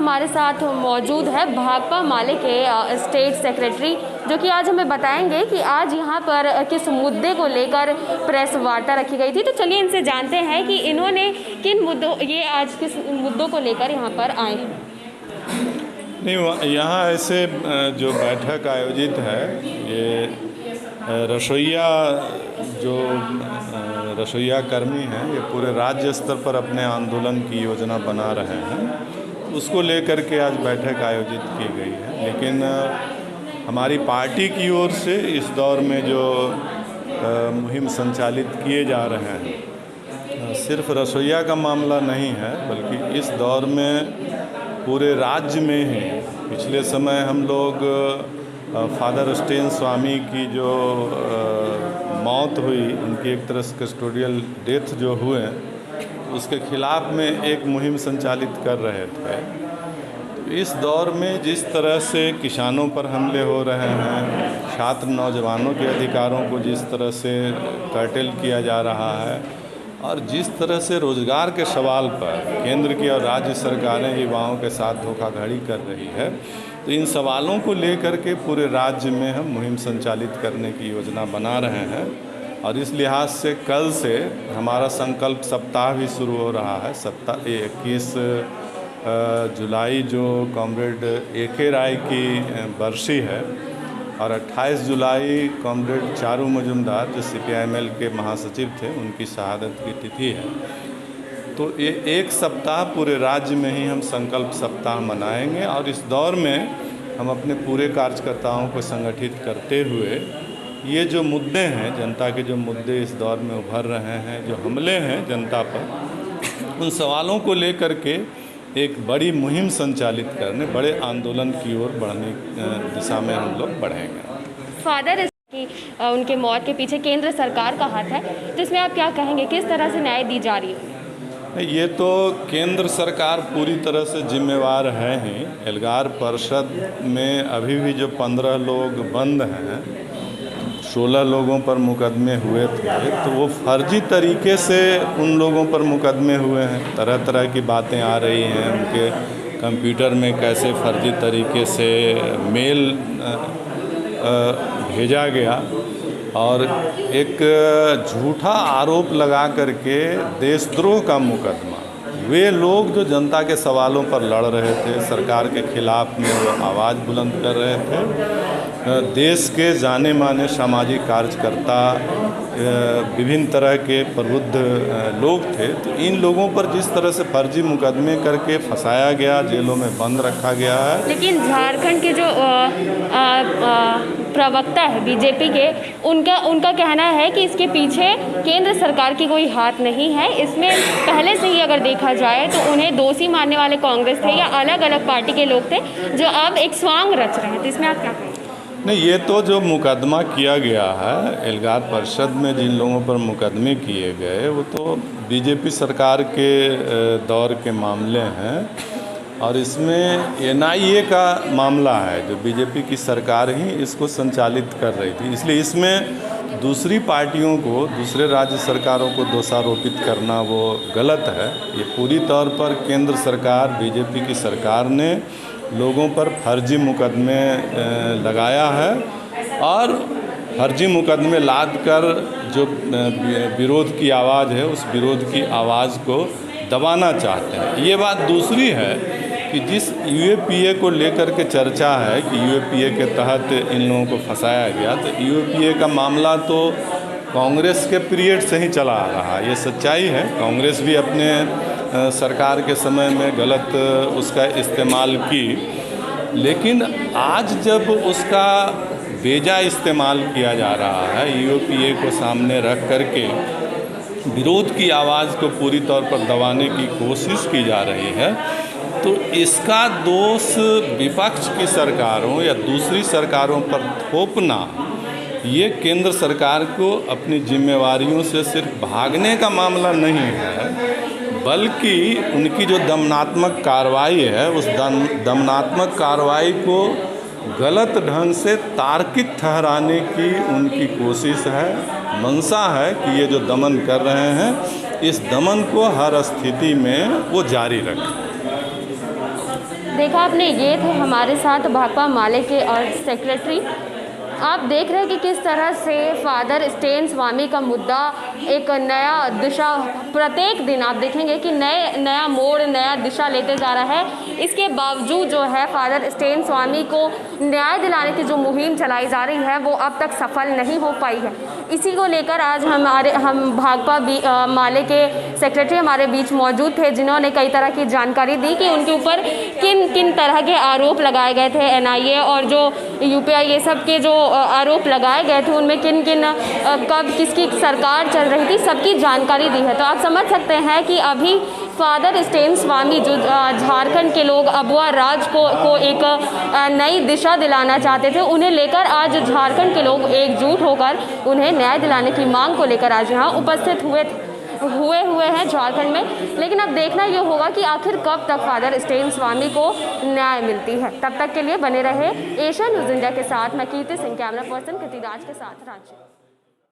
हमारे साथ मौजूद है भाकपा माले के स्टेट सेक्रेटरी, जो कि आज हमें बताएंगे कि आज यहाँ पर किस मुद्दे को लेकर प्रेस वार्ता रखी गई थी। तो चलिए इनसे जानते हैं कि इन्होंने किन मुद्दों, ये आज किस मुद्दों को लेकर यहाँ पर आए हैं। नहीं, यहाँ ऐसे जो बैठक आयोजित है, ये रसोइया कर्मी हैं, ये पूरे राज्य स्तर पर अपने आंदोलन की योजना बना रहे हैं, उसको लेकर के आज बैठक आयोजित की गई है। लेकिन हमारी पार्टी की ओर से इस दौर में जो मुहिम संचालित किए जा रहे हैं, सिर्फ रसोइया का मामला नहीं है, बल्कि इस दौर में पूरे राज्य में ही पिछले समय हम लोग फादर स्टेन स्वामी की जो मौत हुई, उनकी एक तरह से कस्टोडियल डेथ जो हुए, उसके खिलाफ में एक मुहिम संचालित कर रहे थे। तो इस दौर में जिस तरह से किसानों पर हमले हो रहे हैं, छात्र नौजवानों के अधिकारों को जिस तरह से कर्टेल किया जा रहा है, और जिस तरह से रोज़गार के सवाल पर केंद्र की और राज्य सरकारें युवाओं के साथ धोखाधड़ी कर रही है, तो इन सवालों को लेकर के पूरे राज्य में हम मुहिम संचालित करने की योजना बना रहे हैं। और इस लिहाज से कल से हमारा संकल्प सप्ताह भी शुरू हो रहा है। 21 जुलाई जो कॉमरेड ए.के. राय की बरसी है, और 28 जुलाई कॉमरेड चारू मजुमदार जो CPI-ML के महासचिव थे, उनकी शहादत की तिथि है। तो ये एक सप्ताह पूरे राज्य में ही हम संकल्प सप्ताह मनाएंगे, और इस दौर में हम अपने पूरे कार्यकर्ताओं को संगठित करते हुए ये जो मुद्दे हैं, जनता के जो मुद्दे इस दौर में उभर रहे हैं, जो हमले हैं जनता पर, उन सवालों को लेकर के एक बड़ी मुहिम संचालित करने, बड़े आंदोलन की ओर बढ़ने दिशा में हम लोग बढ़ेंगे। फादर की उनके मौत के पीछे केंद्र सरकार का हाथ है, तो इसमें आप क्या कहेंगे, किस तरह से न्याय दी जा रही है? ये तो केंद्र सरकार पूरी तरह से जिम्मेवार है ही। एल्गार परिषद में अभी भी जो 15 लोग बंद हैं, 16 लोगों पर मुकदमे हुए थे, तो वो फर्जी तरीके से उन लोगों पर मुकदमे हुए हैं। तरह तरह की बातें आ रही हैं, उनके कंप्यूटर में कैसे फर्जी तरीके से मेल भेजा गया, और एक झूठा आरोप लगा करके देशद्रोह का मुकदमा। वे लोग जो जनता के सवालों पर लड़ रहे थे, सरकार के खिलाफ में वो आवाज़ बुलंद कर रहे थे, देश के जाने माने सामाजिक कार्यकर्ता, विभिन्न तरह के प्रबुद्ध लोग थे, तो इन लोगों पर जिस तरह से फर्जी मुकदमे करके फंसाया गया, जेलों में बंद रखा गया है। लेकिन झारखंड के जो प्रवक्ता है बीजेपी के, उनका कहना है कि इसके पीछे केंद्र सरकार की कोई हाथ नहीं है। इसमें पहले से ही अगर देखा जाए तो उन्हें दोषी मानने वाले कांग्रेस थे या अलग अलग पार्टी के लोग थे, जो अब एक स्वांग रच रहे हैं। तो इसमें आप क्या कहेंगे? नहीं, ये तो जो मुकदमा किया गया है, एल्गार परिषद में जिन लोगों पर मुकदमे किए गए, वो तो बीजेपी सरकार के दौर के मामले हैं, और इसमें NIA का मामला है, जो बीजेपी की सरकार ही इसको संचालित कर रही थी। इसलिए इसमें दूसरी पार्टियों को, दूसरे राज्य सरकारों को दोषारोपित करना वो गलत है। ये पूरी तौर पर केंद्र सरकार, बीजेपी की सरकार ने लोगों पर फर्जी मुकदमे लगाया है, और फर्जी मुकदमे लाद कर जो विरोध की आवाज़ है, उस विरोध की आवाज़ को दबाना चाहते हैं। ये बात दूसरी है कि जिस UAPA को लेकर के चर्चा है कि UAPA के तहत इन लोगों को फंसाया गया, तो UAPA का मामला तो कांग्रेस के पीरियड से ही चला आ रहा है। ये सच्चाई है। कांग्रेस भी अपने सरकार के समय में गलत उसका इस्तेमाल की, लेकिन आज जब उसका बेजा इस्तेमाल किया जा रहा है, UAPA को सामने रख करके विरोध की आवाज़ को पूरी तौर पर दबाने की कोशिश की जा रही है, तो इसका दोष विपक्ष की सरकारों या दूसरी सरकारों पर थोपना, ये केंद्र सरकार को अपनी जिम्मेवारियों से सिर्फ भागने का मामला नहीं है, बल्कि उनकी जो दमनात्मक कार्रवाई है, उस दमनात्मक कार्रवाई को गलत ढंग से तार्किक ठहराने की उनकी कोशिश है, मंशा है कि ये जो दमन कर रहे हैं, इस दमन को हर स्थिति में वो जारी रखें। देखा आपने, ये थे हमारे साथ भाकपा माले के और सेक्रेटरी। आप देख रहे हैं कि किस तरह से फादर स्टेन स्वामी का मुद्दा एक नया दिशा, प्रत्येक दिन आप देखेंगे कि नया मोड़, नया दिशा लेते जा रहा है। इसके बावजूद जो है फादर स्टेन स्वामी को न्याय दिलाने की जो मुहिम चलाई जा रही है वो अब तक सफल नहीं हो पाई है। इसी को लेकर आज हम भाकपा माले के सेक्रेटरी हमारे बीच मौजूद थे, जिन्होंने कई तरह की जानकारी दी कि उनके ऊपर किन किन तरह के आरोप लगाए गए थे। NIA और जो UPI ये सब के जो आरोप लगाए गए थे उनमें किन किन कब किसकी सरकार चल रही थी, सबकी जानकारी दी है। तो आप समझ सकते हैं कि अभी फादर स्टेन स्वामी जो झारखंड के लोग अबुआ राज को एक नई दिशा दिलाना चाहते थे, उन्हें लेकर आज झारखंड के लोग एकजुट होकर उन्हें न्याय दिलाने की मांग को लेकर आज यहाँ उपस्थित हुए हैं झारखंड में। लेकिन अब देखना ये होगा कि आखिर कब तक फादर स्टेन स्वामी को न्याय मिलती है। तब तक के लिए बने रहे एशिया न्यूज़ इंडिया के साथ मैं कीर्ति सिंह, कैमरा पर्सन कृतिराज के साथ रांची।